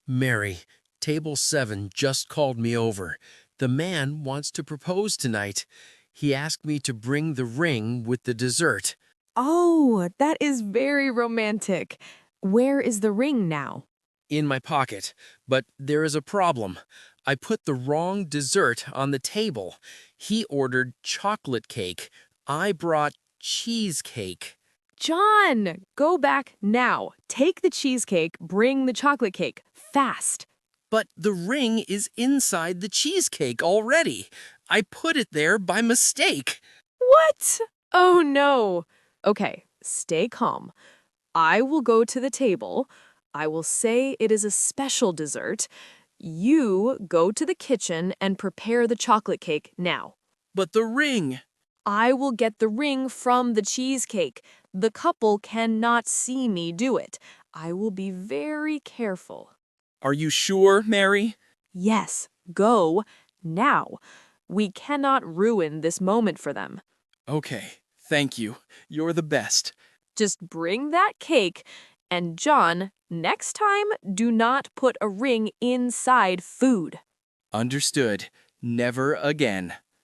Mary, table 7 just called me over. The man wants to propose tonight. He asked me to bring the ring with the dessert. Oh, that is very romantic. Where is the ring now? In my pocket, but there is a problem. I put the wrong dessert on the table. He ordered chocolate cake. I brought cheesecake. John, go back now. Take the cheesecake, bring the chocolate cake. Fast. But the ring is inside the cheesecake already. I put it there by mistake. What? Oh no. Okay, stay calm. I will go to the table. I will say it is a special dessert. You go to the kitchen and prepare the chocolate cake now. But the ring. I will get the ring from the cheesecake. The couple cannot see me do it. I will be very careful. Are you sure, Mary? Yes, go now. We cannot ruin this moment for them. Okay, thank you. You're the best. Just bring that cake. And John, next time, do not put a ring inside food. Understood. Never again.